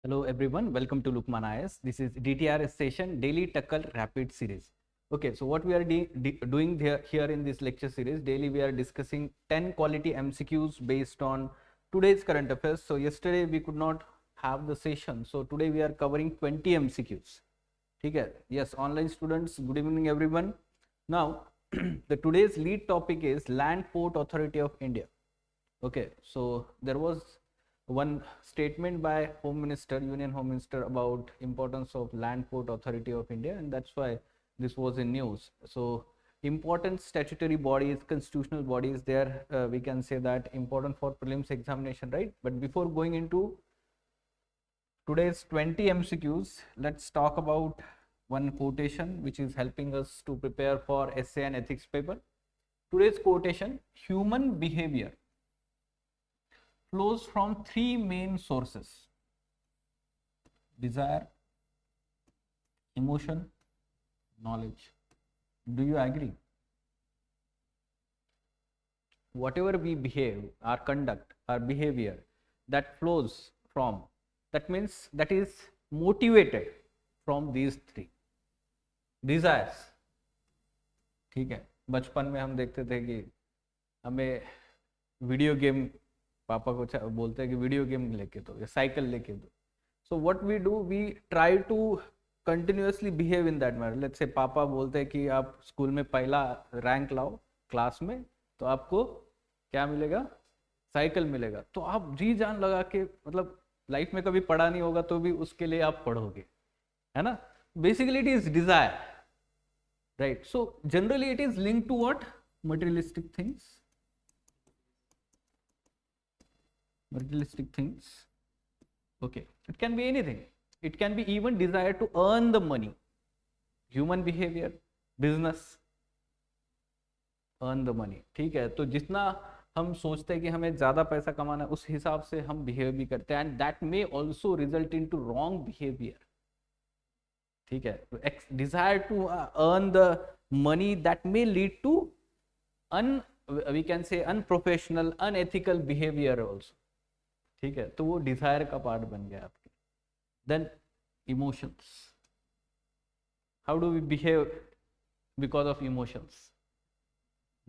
Hello everyone, welcome to Lukmaan IAS. This is DTRS session, Daily Takkar Rapid Series. Okay, so what we are doing here in this lecture series, daily we are discussing 10 quality MCQs based on today's current affairs. So yesterday we could not have the session, so today we are covering 20 MCQs. Okay, yes, online students, good evening everyone. Now, the today's lead topic is Land Port Authority of India. Okay, so there was one statement by Home Minister, Union Home Minister, about importance of Land Port Authority of India, and that's why this was in news. So important statutory bodies, constitutional bodies, there we can say that important for prelims examination, right? But before going into today's 20 MCQs, let's talk about one quotation which is helping us to prepare for essay and ethics paper. Today's quotation: human behavior flows from three main sources: desire, emotion, knowledge. Do you agree? Whatever we behave, our conduct, our behavior, that flows from, that means that is motivated from these three. Desires, ठीक है, बचपन में हम देखते थे कि हमें video game, पापा को बोलते हैं कि वीडियो गेम लेके दो या साइकिल लेके दो. So what we do, we try to continuously behave in that matter. Let's say पापा बोलते हैं कि आप स्कूल में पहला रैंक लाओ क्लास में, तो आपको क्या मिलेगा? साइकिल मिलेगा. तो आप जी जान लगा के, मतलब लाइफ में कभी पढ़ा नहीं होगा तो भी उसके लिए आप पढ़ोगे, है ना? Basically it is desire, right? So generally it is linked to what? Materialistic things. Materialistic things. Okay, it can be anything. It can be even desire to earn the money. Human behavior, business, earn the money. ठीक है, तो जितना हम सोचते हैं कि हमें ज्यादा पैसा कमाना है, उस हिसाब से हम बिहेव भी करते हैं, and that may also result in to wrong behaviour. ठीक है, desire to earn the money, that may lead to we can say unprofessional, unethical behavior also. ठीक है, तो वो डिजायर का पार्ट बन गया आपके. Then emotions. How do we behave because of emotions?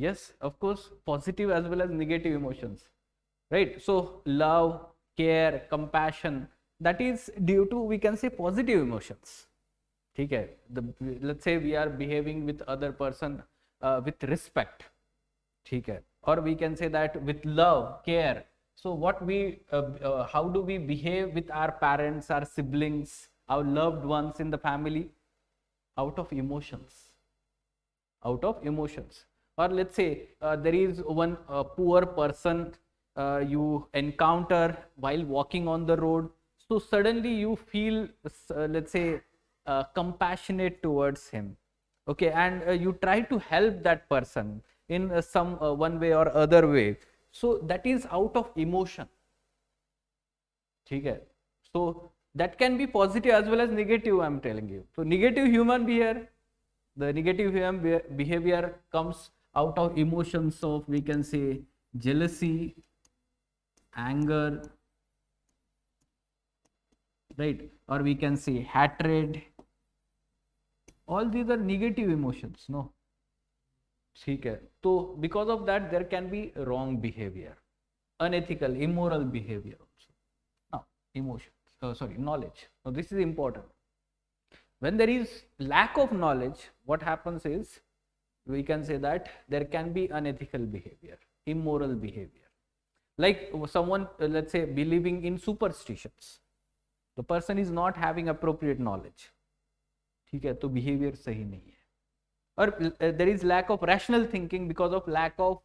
yes, of course, positive as well as negative emotions, right? So love, care, compassion, that is due to, we can say, positive emotions. ठीक है, let's say we are behaving with other person with respect. ठीक है, or we can say that with love, care. So what we how do we behave with our parents, our siblings, our loved ones in the family? Out of emotions. Out of emotions. Or let's say there is one poor person you encounter while walking on the road, so suddenly you feel let's say compassionate towards him, okay, and you try to help that person in some one way or other way. So that is out of emotion. ठीक है, so that can be positive as well as negative, I am telling you. So negative human behavior, the negative human behavior comes out of emotions of, we can say, jealousy, anger, right? Or we can say hatred. All these are negative emotions, no? ठीक है, तो because of that there can be wrong behavior, unethical, immoral behavior also. Now emotions, knowledge. Now this is important. When there is lack of knowledge, what happens is, we can say that there can be unethical behavior, immoral behavior. Like someone, let's say, believing in superstitions. The person is not having appropriate knowledge. ठीक है, तो behavior सही नहीं है. Or there is lack of rational thinking because of lack of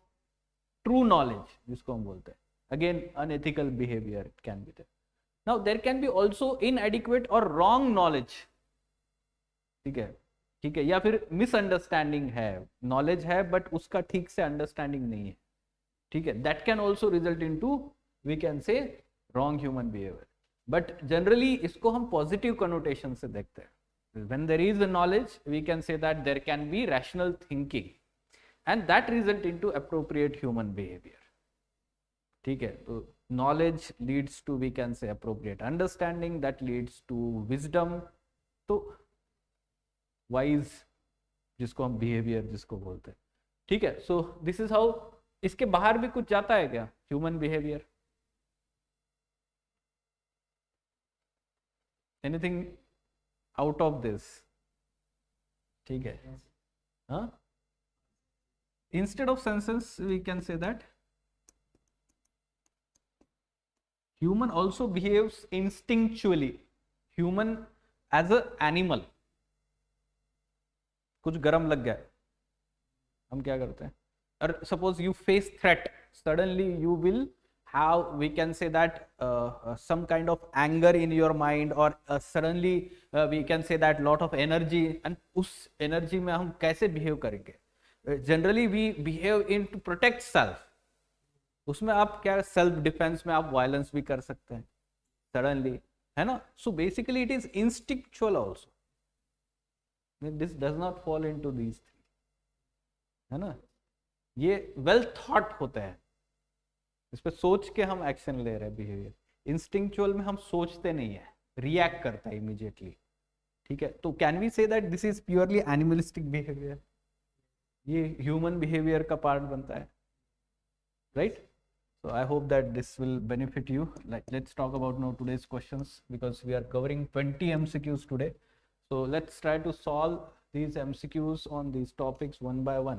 true knowledge, जिसको हम बोलते हैं. Again, unethical behavior can be there. Now there can be also inadequate or wrong knowledge. ठीक है, ठीक है, या फिर मिसअंडरस्टैंडिंग है, नॉलेज है बट उसका ठीक से अंडरस्टैंडिंग नहीं है. ठीक है, that can also result in to, we can say, wrong human behaviour. But generally इसको हम पॉजिटिव कनोटेशन से देखते हैं. When there is a knowledge, we can say that there can be rational thinking, and that result into appropriate human behavior. ठीक है, तो knowledge leads to, we can say, appropriate understanding, that leads to wisdom. तो wise जिसको हम behaviour जिसको बोलते हैं, ठीक है. So this is how. इसके बाहर भी कुछ जाता है क्या human behaviour? Anything out of this? ठीक है. हाँ, instead of senses we can say that human also behaves instinctually. Human as a animal, कुछ गरम लग गया, हम क्या करते हैं? और suppose you face threat, suddenly you will have, we can say that some kind of anger in your mind, or suddenly we can say that lot of energy, and उस energy में हम कैसे behave करेंगे? Generally we behave in to protect self. उसमें आप क्या, self defence में आप वायलेंस भी कर सकते हैं सडनली, है ना. So basically it is instinctual also. This does not fall into these three, है ना. ये वेल थॉट होते हैं, इस पे सोच के हम एक्शन ले रहे हैं. बिहेवियर इंस्टिंक्चुअल में हम सोचते नहीं है, रिएक्ट करता है इमीडिएटली. ठीक है. तो can we say that this is purely animalistic behaviour? ये ह्यूमन बिहेवियर का पार्ट बनता है, right. So I hope that this will benefit you. Let's talk about now today's questions, because we are covering 20 MCQs today. So let's try to solve these MCQs on these topics one by one.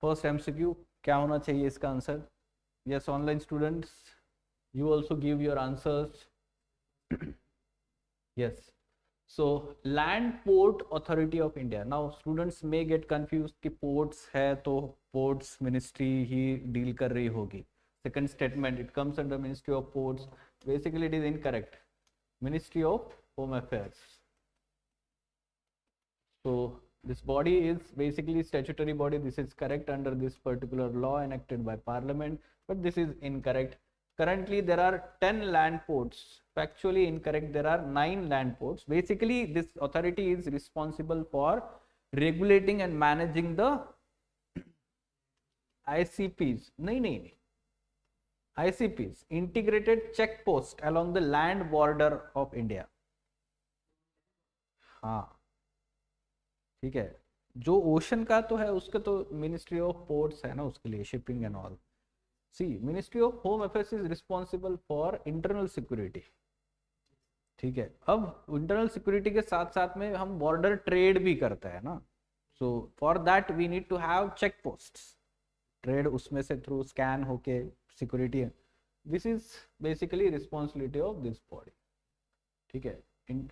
First MCQ, क्या होना चाहिए इसका answer? Yes, online students, you also give your answers. Yes. So Land Port Authority of India. Now students may get confused कि ports है तो ports ministry ही deal कर रही होगी. Second statement, it comes under Ministry of Ports. Basically it is incorrect. Ministry of Home Affairs. So this body is basically statutory body. This is correct under this particular law enacted by Parliament, but this is incorrect. Currently there are 10 land ports. Factually incorrect. There are 9 land ports. Basically this authority is responsible for regulating and managing the ICPs. No. ICPs, integrated check post along the land border of India. हाँ, ठीक है. जो ocean का तो है उसके तो ministry of ports है ना, उसके लिए shipping and all. See, ministry of home affairs is responsible for internal security. ठीक है. अब इंटरनल सिक्योरिटी के साथ साथ में हम बॉर्डर ट्रेड भी करते हैं ना. So for that we need to have check posts. Trade उसमें से थ्रू स्कैन होके सिक्योरिटी है. This is basically responsibility of this body. ठीक है.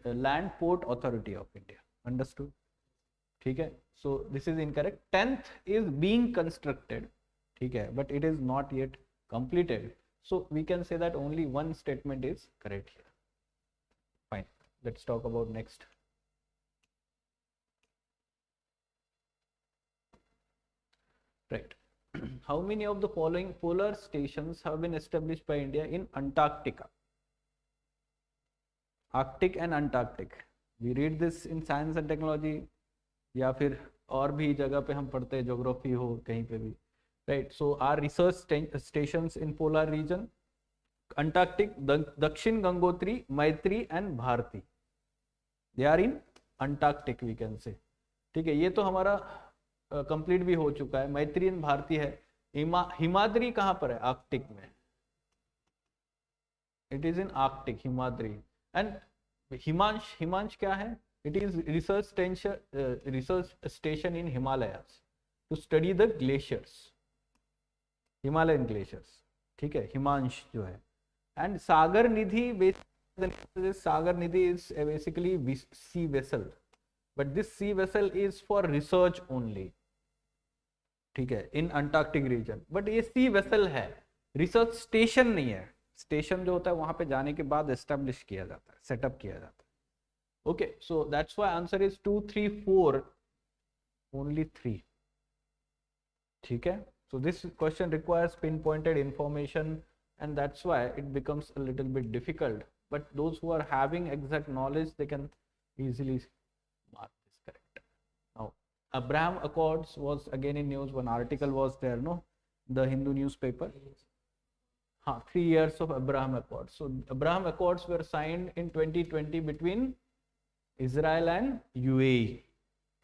Land port authority of India. Understood? ठीक है. So this is incorrect. 10th is being constructed. ठीक है, but it is not yet completed. So we can say that only one statement is correct here. Fine. Let's talk about next. Right. How many of the following polar stations have been established by India in Antarctica? Arctic and Antarctic. We read this in science and technology, या फिर और भी जगह पे हम पढ़ते हैं, geography हो कहीं पे भी, right. So our research stations in polar region, Antarctic, Dakshin Gangotri, Maitri and Bharati. They are in Antarctic we can say. ठीक है. ये तो हमारा कंप्लीट भी हो चुका है. मैत्री एंड भारती है. हिमाद्री कहाँ पर है? आर्कटिक में. It is in Arctic, Himadri. And Himansh क्या है? It is research station in Himalayas to study the glaciers, Himalayan glaciers. ठीक है. हिमांश जो है. And Sagar Nidhi, Sagar Nidhi is basically sea vessel, but this sea vessel is for research only. ठीक है. in Antarctic region. but ये sea vessel है, research station नहीं है. स्टेशन जो होता है वहां पे जाने के बाद एस्टेब्लिश किया जाता है, सेटअप किया जाता है. Okay, so that's why answer is 2, 3, 4, only 3. ठीक है. So this question requires pinpointed information, and that's why it becomes a little bit difficult. But those who are having exact knowledge, they can easily mark this correct. Now, Abraham Accords was again in news. One article was there, no? The Hindu newspaper. हाँ 3 years of Abraham Accords. So Abraham Accords were signed in 2020 between Israel and UAE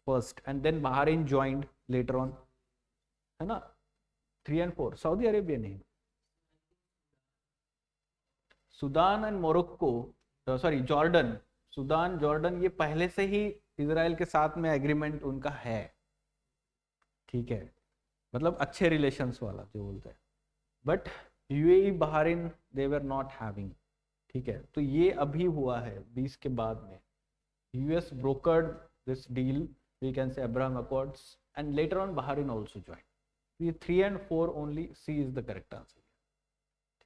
first, and then Bahrain joined later on, है ना. 3 and 4 Saudi Arabia नहीं, Sudan and Morocco, sorry Jordan, Sudan Jordan ये पहले से ही Israel के साथ में agreement उनका है, ठीक है, मतलब अच्छे रिलेशंस वाला जो बोलते हैं. But UAE Bahrain they were not having, ठीक है. तो ये अभी हुआ है 20 के बाद में. US brokered this deal, we can say Abraham accords, and later on Bahrain also join. ये 3 and 4 only, C is the correct answer,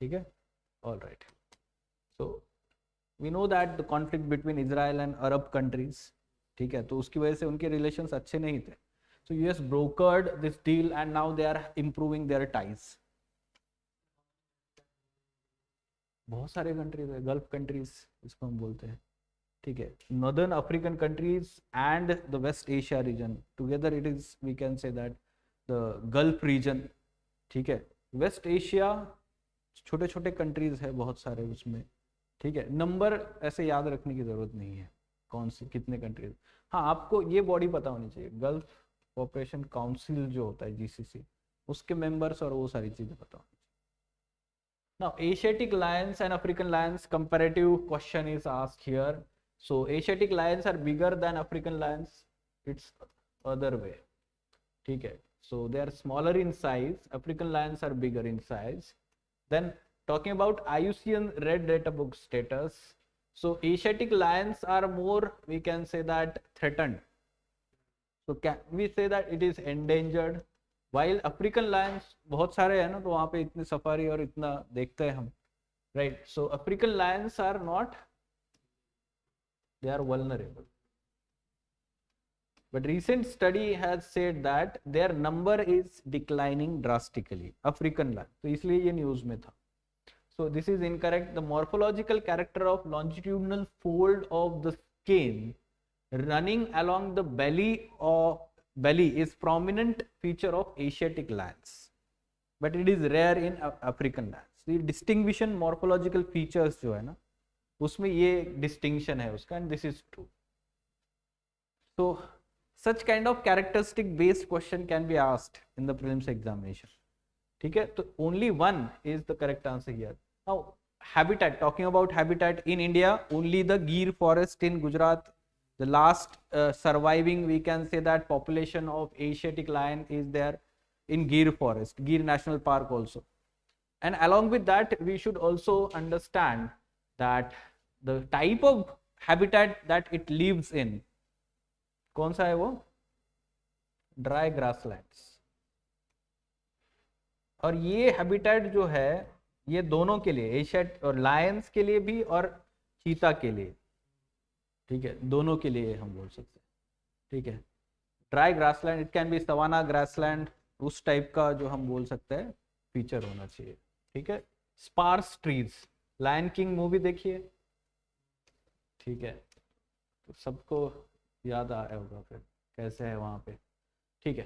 ठीक है. All right. So we know that the conflict between Israel and Arab countries, ठीक है, तो उसकी वजह से उनके रिलेशंस अच्छे नहीं थे. So US brokered this deal and now they are improving their ties. बहुत सारे कंट्रीज है, गल्फ कंट्रीज इसको हम बोलते हैं, ठीक है. Northern African countries and the West Asia region together, it is we can say that the Gulf region, ठीक है. वेस्ट एशिया छोटे छोटे कंट्रीज है बहुत सारे उसमें, ठीक है. नंबर ऐसे याद रखने की जरूरत नहीं है कौन सी कितने कंट्रीज. हाँ आपको ये बॉडी पता होनी चाहिए, गल्फ कोऑपरेशन काउंसिल जो होता है जीसीसी, उसके मेंबर्स और वो सारी चीजें पता होनी चाहिए. Now Asiatic lions and African lions, comparative question is asked here. So Asiatic lions are bigger than African lions, it's other way, ठीक है. So they are smaller in size, African lions are bigger in size. Then talking about IUCN red data book status, so Asiatic lions are more, we can say that threatened, so can we say that it is endangered, while African lions बहुत सारे हैं ना, तो वहाँ पे इतनी safari और इतना देखते हैं हम, right. So African lions are not, they are vulnerable, but recent study has said that their number is declining drastically, African lion, तो इसलिए ये न्यूज में था. So this is incorrect. The morphological character of longitudinal fold of the skin running along the belly is prominent feature of Asiatic lions, but it is rare in African lions. The distinguishing morphological features जो है ना, उसमें ये distinction है उसका, and this is true. So such kind of characteristic based question can be asked in the prelims examination, ठीक है. तो only one is the correct answer here. Now habitat, talking about habitat in India, only the Gir forest in Gujarat, the last surviving, we can say that population of Asiatic lion is there in Gir forest, Gir National Park also. And along with that, we should also understand that the type of habitat that it lives in, कौन सा है वो, dry grasslands. और ये habitat जो है ये दोनों के लिए, एशियट और लायंस के लिए भी और चीता के लिए, ठीक है, दोनों के लिए हम बोल सकते हैं, ठीक है. Dry grassland, it can be savanna grassland, उस टाइप का जो हम बोल सकते हैं फीचर होना चाहिए, ठीक है. Sparse trees, Lion King movie देखिए, ठीक है, तो सबको याद आया होगा फिर कैसे है वहाँ पे, ठीक है.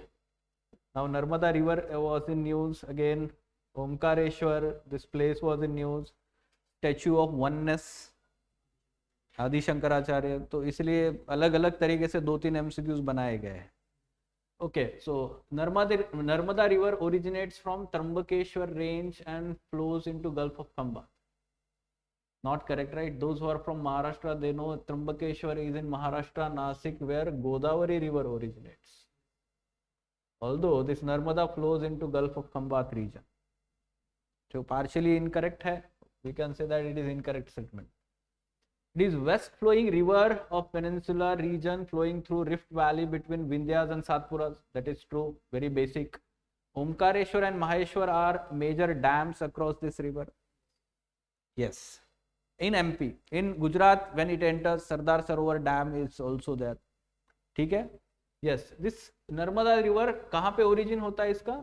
Now Narmada river was in news again, Omkareshwar, this place was in news, statue of oneness, आदि शंकराचार्य, तो इसलिए अलग अलग तरीके से 2-3 MCQs बनाए गए हैं. Okay, so Narmada river originates from Trimbakeshwar range and flows into gulf of खंबा. Not correct, right? Those who are from Maharashtra, they know Trambakeshwar is in Maharashtra, Nasik, where Godavari river originates. Although this Narmada flows into Gulf of Khambat region. So partially incorrect hai, we can say that it is incorrect statement. It is west flowing river of peninsula region flowing through Rift Valley between Vindhyas and Satpuras. That is true, very basic. Omkareshwar and Maheshwar are major dams across this river. Yes. In MP, in Gujarat, when it enters, Sardar Sarovar Dam is also there, ठीक है. Yes, this Narmada river कहाँ पे origin होता है इसका,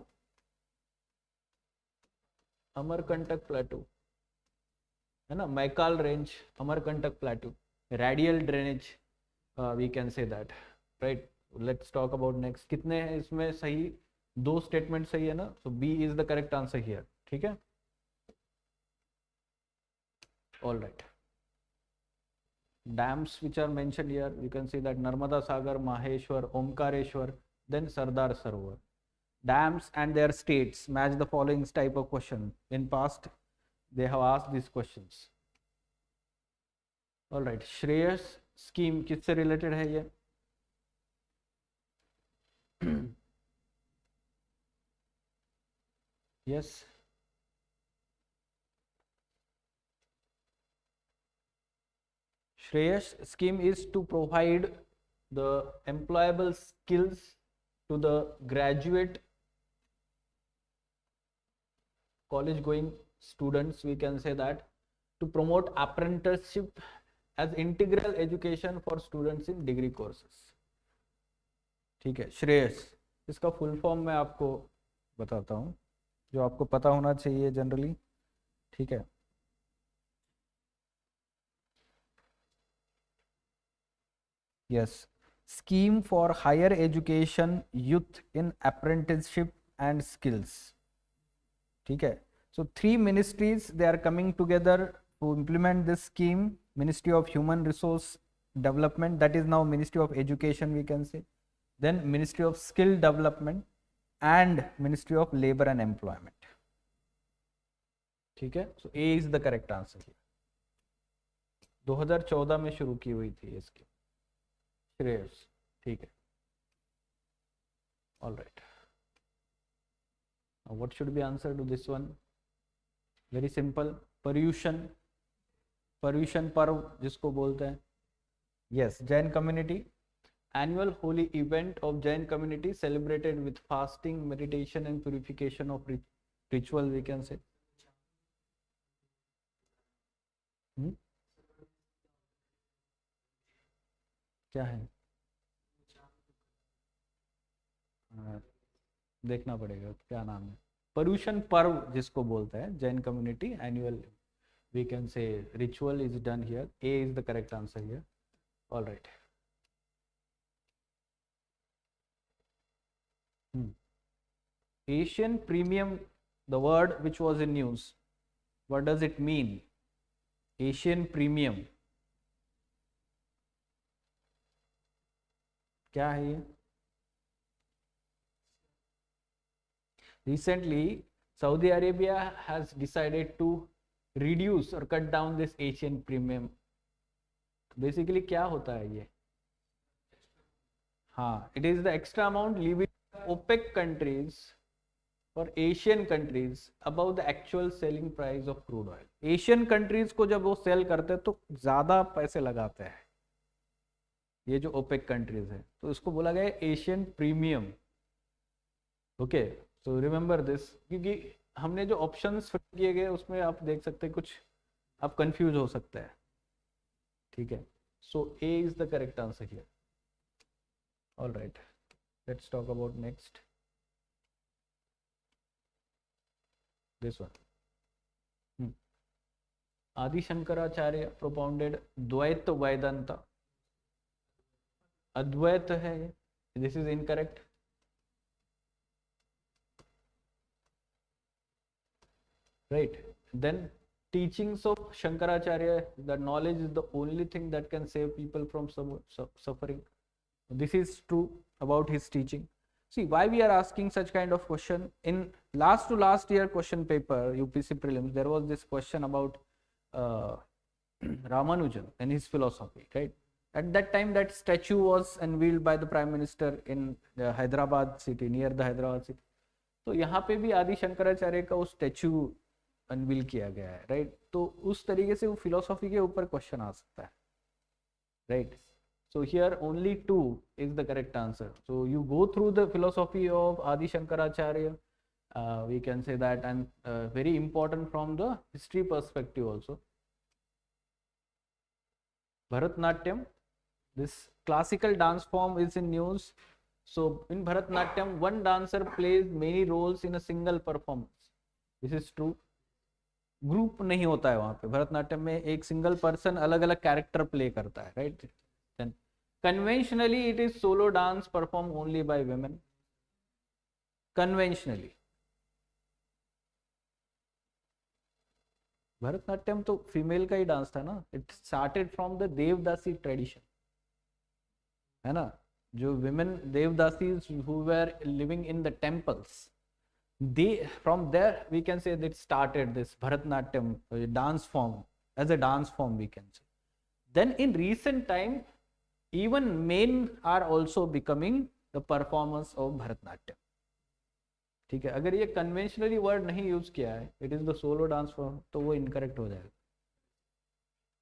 Amarkantak plateau है ना, Maikal range, Amarkantak plateau, radial drainage, we can say that, right. Let's talk about next. कितने हैं इसमें सही, 2 स्टेटमेंट सही है ना, so B is the correct answer here, ठीक है. All right. Dams which are mentioned here, you can see that Narmada Sagar, Maheshwar, Omkareshwar, then Sardar Sarovar. Dams and their states match the following type of question. In past they have asked these questions. All right. Shreyas scheme किससे related है ये? Yes. Shreyas scheme is to provide the employable skills to the graduate college going students, we can say that, to promote apprenticeship as integral education for students in degree courses. ठीक है. श्रेयस इसका full form मैं आपको बताता हूँ जो आपको पता होना चाहिए जनरली. ठीक है. Yes, scheme for higher education youth in apprenticeship and skills. ठीक है. So 3 ministries they are coming together to implement this scheme. Ministry of Human Resource Development, that is now Ministry of Education we can say. Then Ministry of Skill Development and Ministry of Labor and Employment. ठीक है. So A is the correct answer here. 2014 में शुरू की हुई थी इसकी. Shreyas. ठीक है. All right. Now what should be answer to this one? Very simple. Paryushan. Paryushan पर्व जिसको बोलते हैं. Yes, Jain community. Annual holy event of Jain community celebrated with fasting, meditation and purification of ritual we can say. क्या है? देखना पड़ेगा क्या नाम है. पर्यूषण पर्व जिसको बोलते हैं Jain community annual we can say ritual is done here. A is the correct answer here. All right. Asian premium, the word which was in news, what does it mean? Asian premium क्या है ये? Recently, Saudi Arabia has decided to reduce or cut down this Asian premium. Basically क्या होता है ये? हाँ, it is the extra amount leaving OPEC countries for Asian countries above the actual selling price of crude oil. Asian countries को जब वो cell करते हैं तो ज़्यादा पैसे लगाते हैं ये जो ओपेक कंट्रीज है, तो इसको बोला गया Asian premium. Okay, so remember this, क्योंकि हमने जो ऑप्शंस फिल किए गए उसमें आप देख सकते हैं कुछ आप कंफ्यूज हो सकते हैं. ठीक है. So A is the correct answer here. All right, let's talk about next. This one. Adi Shankaracharya propounded Dvaita Vedanta. Advaita है, this is incorrect. Right. Then teachings of Shankaracharya, that knowledge is the only thing that can save people from suffering. This is true about his teaching. See, why we are asking such kind of question? In last to last year question paper, UPSC Prelims, there was this question about Ramanujan and his philosophy, right? At that time, that statue was unveiled by the Prime Minister in the Hyderabad city, near the Hyderabad city. तो यहाँ पे भी आदि शंकराचार्य का वो statue unveil किया गया है, राइट. तो उस तरीके से वो फिलोसॉफी के ऊपर क्वेश्चन आ सकता है, right. So here only 2 is the correct answer. So you go through the philosophy of Adi Shankaracharya, we can say that, and very important from the history perspective also. Bharatnatyam, this classical dance form is in news. So in Bharatnatyam, one dancer plays many roles in a single performance. This is true. Group नहीं होता है वहां पे. भरतनाट्यम में एक single person अलग अलग character play करता है, right. Then conventionally it is solo dance perform only by women. Conventionally. Bharatanatyam तो फीमेल का ही डांस था ना, it started from the devadasi tradition, है ना, जो women devadasis who were living in the temples, they from there we can say that started this Bharatnatyam dance form, as a dance form we can say. Then in recent time even men are also becoming the performers of Bharatnatyam. ठीक है, अगर ये conventionally word नहीं use किया है, it is the solo dance form, तो वो incorrect हो जाएगा.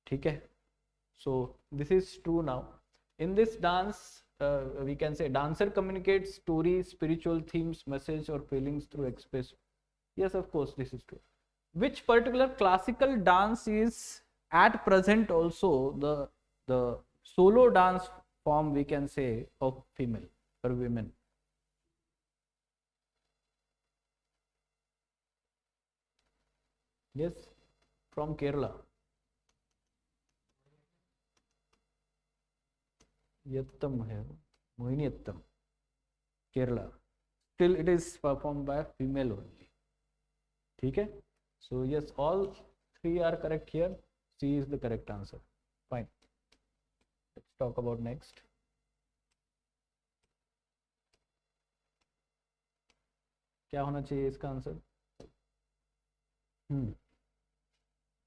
ठीक है, so this is true now. In this dance we can say dancer communicates stories, spiritual themes, message or feelings through express. Yes, of course, this is true. Which particular classical dance is at present also the solo dance form we can say of female or women? Yes, from Kerala. Yattam hai, Mohiniyattam, Kerala. Still it is performed by female only. ठीक है, so yes, all three are correct here. C is the correct answer. Fine. Let's talk about next. क्या होना चाहिए इसका answer?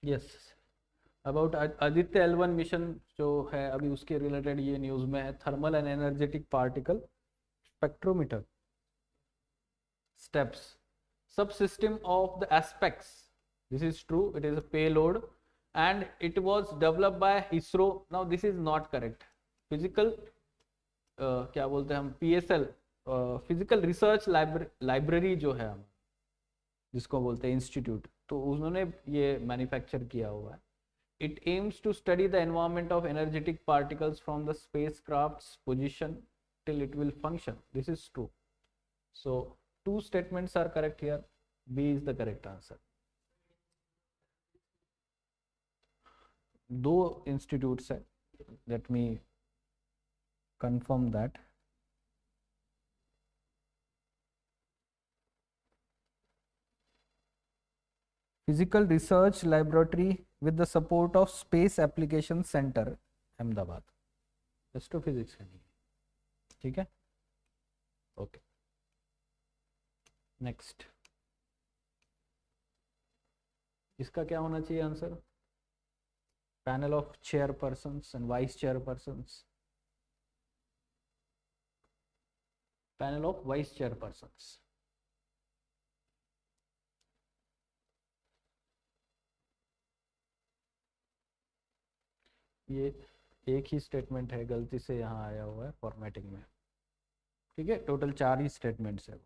Yes. About Aditya L1 mission जो है अभी उसके रिलेटेड ये न्यूज में है. Thermal and energetic particle spectrometer steps subsystem of the aspects. This is true, it is a payload and it was developed by ISRO. Now this is not correct. Physical क्या बोलते हैं हम, PSL physical research library जो है हम जिसको बोलते हैं इंस्टीट्यूट, तो उन्होंने ये मैन्युफैक्चर किया हुआ है. It aims to study the environment of energetic particles from the spacecraft's position till it will function. This is true. So, two statements are correct here. B is the correct answer. दो institutes है. Let me confirm that. Physical Research Laboratory with the support of Space Application Center, Ahmedabad. Astrophysics है नहीं. ठीक है, okay. Next, इसका क्या होना चाहिए answer? Panel of chairpersons and vice chairpersons. Panel of vice chairpersons. ये एक ही स्टेटमेंट है, गलती से यहाँ आया हुआ है फॉर्मेटिंग में. ठीक है, टोटल 4 ही स्टेटमेंट्स है.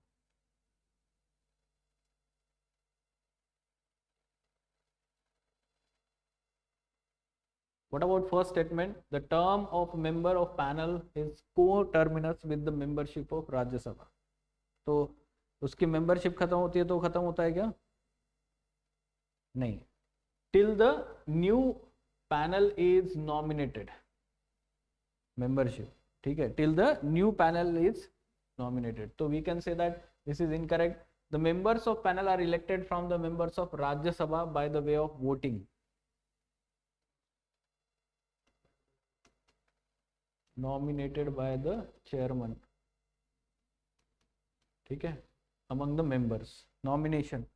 What about first statement? The term of member of panel is co-terminus with the membership of राज्य सभा. तो उसकी मेंबरशिप खत्म होती है तो खत्म होता है क्या? नहीं. Till the new panel is nominated. Membership. ठीक है, till the new panel is nominated. So we can say that this is incorrect. The members of panel are elected from the members of Rajya Sabha by the way of voting. Nominated by the chairman. ठीक है, among the members. Nomination.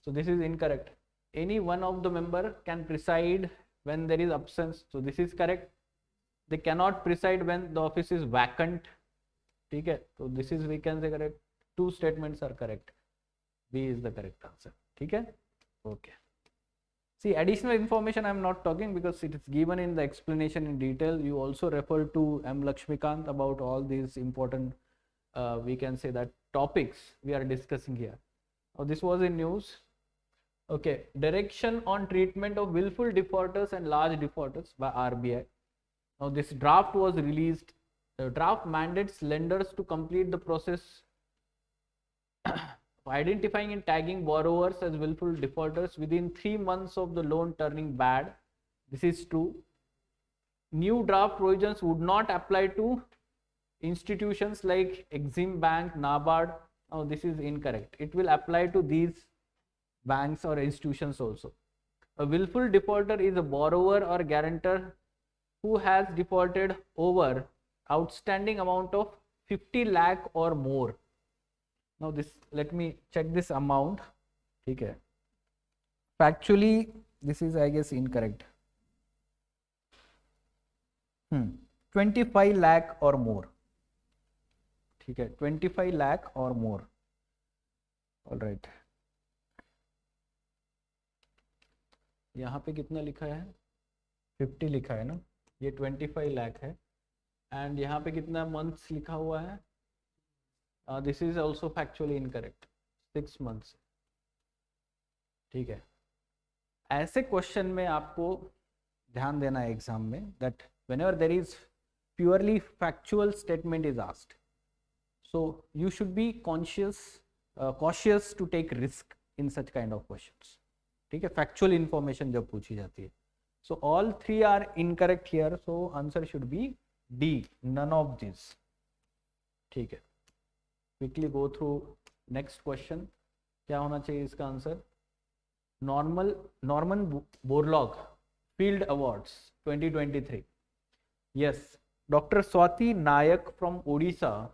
So this is incorrect. Any one of the member can preside when there is absence. So this is correct. They cannot preside when the office is vacant. ठीक है, so this is we can say correct. 2 statements are correct. B is the correct answer. ठीक है, okay. See, additional information I am not talking because it is given in the explanation in detail. You also refer to M. Laxmikant about all these important, we can say that topics we are discussing here. Now, this was in news. Okay, direction on treatment of willful defaulters and large defaulters by RBI. Now, this draft was released. The draft mandates lenders to complete the process identifying and tagging borrowers as willful defaulters within 3 months of the loan turning bad. This is true. New draft provisions would not apply to institutions like Exim Bank, NABARD. Now this is incorrect. It will apply to these banks or institutions also. A willful defaulter is a borrower or guarantor who has defaulted over outstanding amount of 50 lakh or more. Now this, let me check this amount. Okay. Factually, this is, I guess, incorrect. 25 lakh or more. ठीक है, 25 lakh or more. All right. यहाँ पे कितना लिखा है? 50 लिखा है ना, ये 25 lakh है. एंड यहाँ पे कितना मंथ्स लिखा हुआ है? This is also factually incorrect, 6 months. ठीक है. ऐसे क्वेश्चन में आपको ध्यान देना है एग्जाम में, that whenever there is purely factual statement is asked, so you should be cautious to take risk in such kind of questions. ठीक है, factual information जब पूछी जाती है. So all three are incorrect here, so answer should be D, none of these. ठीक है. Quickly go through next question. क्या होना चाहिए इसका answer? Norman Borlaug Field Awards 2023. Yes, Dr. Swati Nayak from Odisha,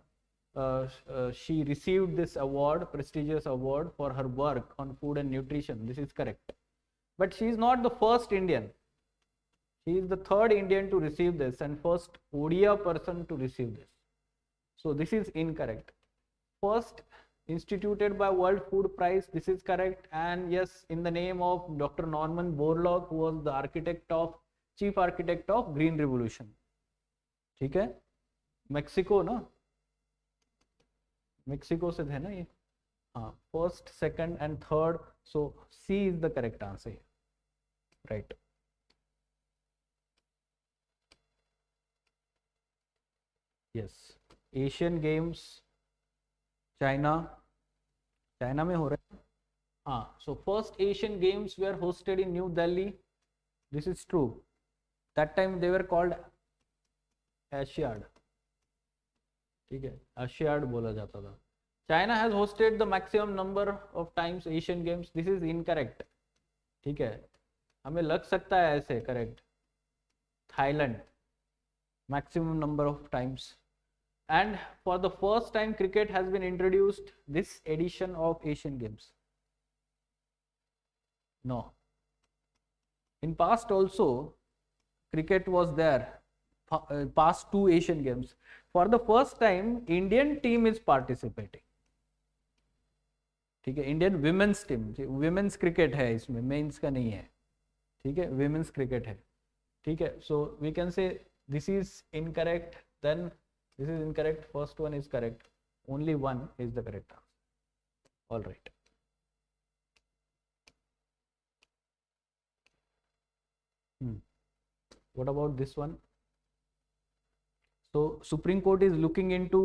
she received this award, prestigious award, for her work on food and nutrition. This is correct. But she is not the first Indian. She is the third Indian to receive this and first Odia person to receive this. So this is incorrect. First instituted by World Food Prize, this is correct. And yes, in the name of Dr. Norman Borlaug, who was the chief architect of Green Revolution. ठीक है, Mexico ना, Mexico से थे ना ये. हाँ, first, second and third, so C is the correct answer, right. Yes, Asian games China में हो रहे हैं. हाँ, so first Asian games were hosted in New Delhi. This is true. That time they were called Asiad. ठीक है, Asiad बोला जाता था. China has hosted the maximum number of times Asian games. This is incorrect. ठीक है, हमें लग सकता है ऐसे correct. Thailand, maximum number of times. And for the first time cricket has been introduced this edition of Asian games. No, in past also cricket was there, past 2 Asian Games. For the first time, Indian team is participating. ठीक है, Indian women's team, women's cricket है इसमें, mains का नहीं है. ठीक है, women's cricket है. ठीक है, so we can say this is incorrect, then this is incorrect, first one is correct, only one is the correct answer. All right. What about this one? So Supreme Court is looking into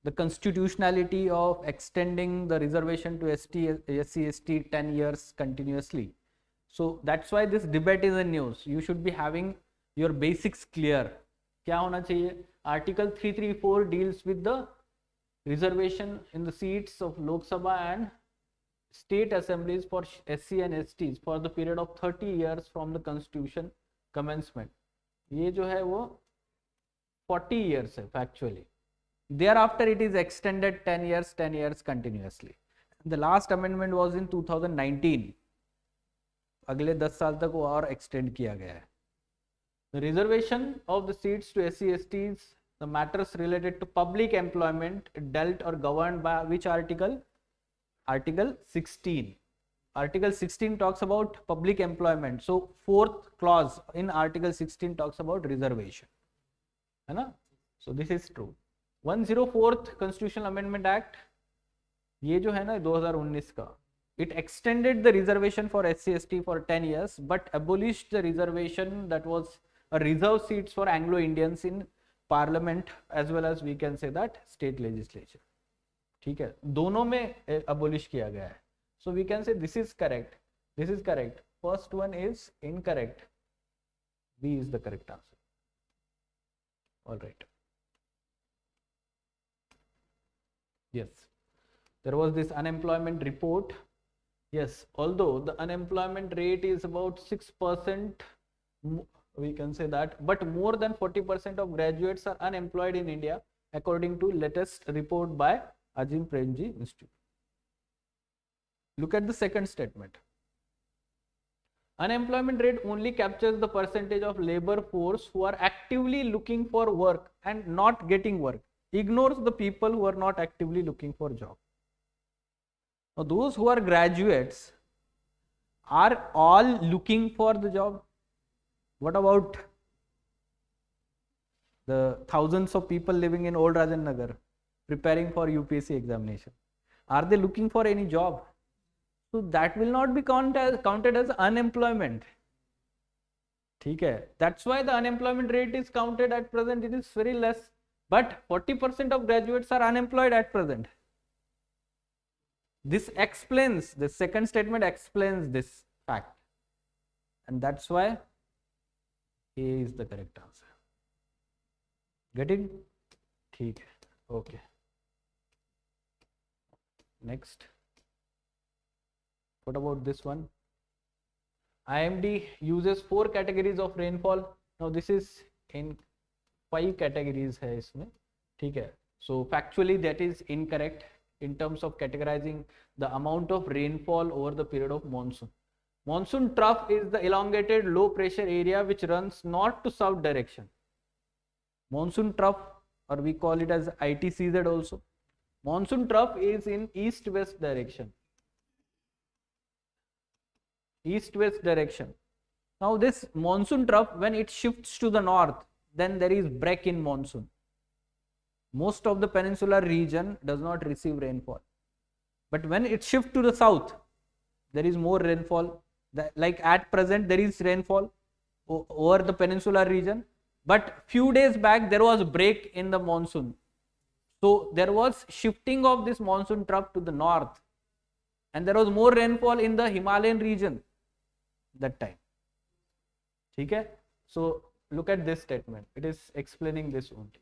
the constitutionality of extending the reservation to SC, ST 10 years continuously. So that's why this debate is in news. You should be having your basics clear. क्या होना चाहिए? Article 334 deals with the reservation in the seats of Lok Sabha and state assemblies for SC and STs for the period of 30 years from the constitution commencement. ये जो है वो 40 years है factually. Thereafter it is extended 10 years continuously. The last amendment was in 2019. अगले 10 साल तक वो और extend किया गया है. The reservation of the seats to SC STs, the matters related to public employment dealt or governed by which article? Article 16. Article 16 talks about public employment. So fourth clause in Article 16 talks about reservation. है ना? So this is true. 104th Constitutional Amendment Act, ये जो है ना 2019 का, it extended the reservation for SC ST for 10 years but abolished the reservation that was a reserved seats for Anglo-Indians in Parliament as well as we can say that state legislature. ठीक है, दोनों में abolish किया गया है. So we can say this is correct. This is correct. First one is incorrect. B is the correct answer. All right. Yes. There was this unemployment report Yes, although the unemployment rate is about 6%, we can say that, but more than 40% of graduates are unemployed in India, according to latest report by Ajim Premji Institute. Look at the second statement. Unemployment rate only captures the percentage of labor force who are actively looking for work and not getting work. Ignores the people who are not actively looking for job. Now, those who are graduates are all looking for the job. What about the thousands of people living in Old Rajan Nagar preparing for UPSC examination? Are they looking for any job? So that will not be counted as unemployment. Okay, that's why the unemployment rate is counted at present. It is very less, but 40% of graduates are unemployed at present. This explains, the second statement explains this fact, and that's why A is the correct answer. Getting? ठीक है. Okay. Next. What about this one? IMD uses 4 categories of rainfall. Now this is in 5 categories है इसमें. ठीक है. So factually that is incorrect in terms of categorizing the amount of rainfall over the period of monsoon. Monsoon trough is the elongated low pressure area which runs north to south direction. Monsoon trough, or we call it as ITCZ also. Monsoon trough is in east-west direction. East-west direction. Now this monsoon trough, when it shifts to the north, then there is break in monsoon. Most of the peninsular region does not receive rainfall. But when it shifts to the south, there is more rainfall. Like at present, there is rainfall over the peninsular region. But few days back, there was a break in the monsoon. So there was shifting of this monsoon trough to the north. And there was more rainfall in the Himalayan region that time. Okay? So look at this statement. It is explaining this only.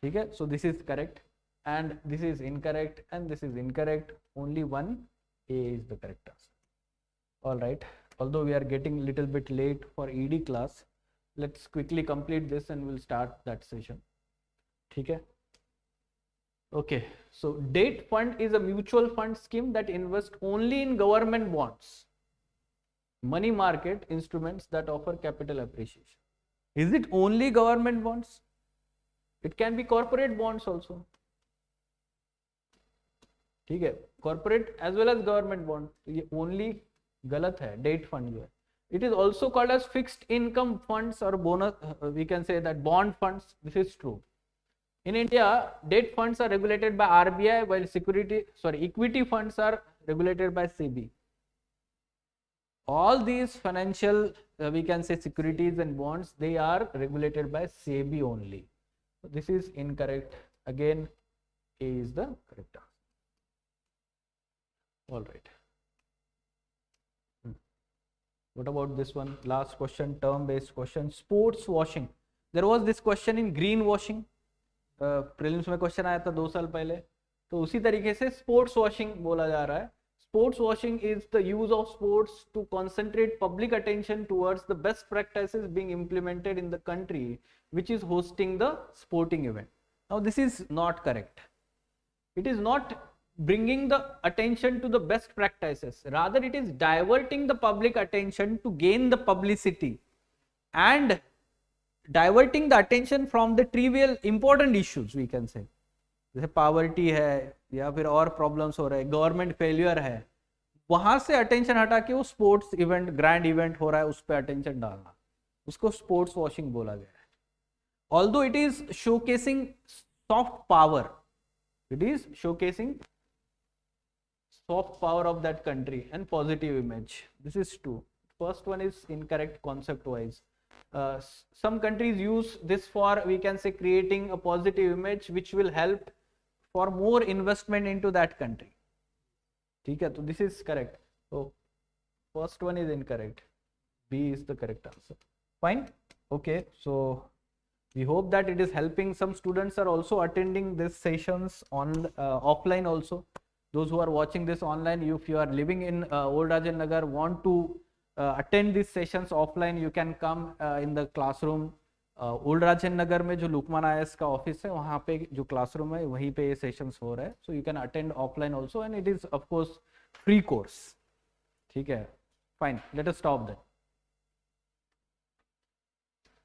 Okay? So this is correct. And this is incorrect. And this is incorrect. Only one A is the correct answer. Alright. Although we are getting a little bit late for ED class, let's quickly complete this and we'll start that session. Okay? Okay, so debt fund is a mutual fund scheme that invests only in government bonds, money market instruments that offer capital appreciation. Is it only government bonds? It can be corporate bonds also. ठीक है, corporate as well as government bond. ये only गलत है, debt fund जो है. It is also called as fixed income funds or bonus. We can say that bond funds. This is true. In India, debt funds are regulated by RBI, while equity funds are regulated by SEBI. All these financial, we can say securities and bonds, they are regulated by SEBI only. So this is incorrect. Again, A is the correct answer. All right. What about this one? Last question, term-based question. Sports washing. There was this question in green washing. Prelims में question आया था 2 साल पहले, तो उसी तरीके से sports washing बोला जा रहा है. Sportswashing is the use of sports to concentrate public attention towards the best practices being implemented in the country which is hosting the sporting event. Now this is not correct. It is not bringing the attention to the best practices, rather it is diverting the public attention to gain the publicity and diverting the attention from the trivial important issues, we can say. जैसे poverty है या फिर और problems हो रहे हैं, government failure है, वहां से attention हटा के वो sports event, grand event हो रहा है, उस पर attention डालना, उसको sports washing बोला गया है. Although it is showcasing soft power, it is showcasing soft power of that country and positive image. This is true. First one is incorrect concept wise. Some countries use this for, we can say, creating a positive image which will help for more investment into that country. ठीक है, तो this is correct. So first one is incorrect. B is the correct answer. Fine. Okay, so we hope that it is helping. Some students are also attending these sessions on offline also. those who are watching this online, if you are living in Old Rajan Nagar, want to attend these sessions offline, you can come in the classroom. Old Rajan Nagar में जो Lukman IAS का office है वहाँ पे जो classroom है वहीं पे ये सेशंस हो रहा है. So you can attend offline also and it is of course free course. ठीक है, fine, let us stop that.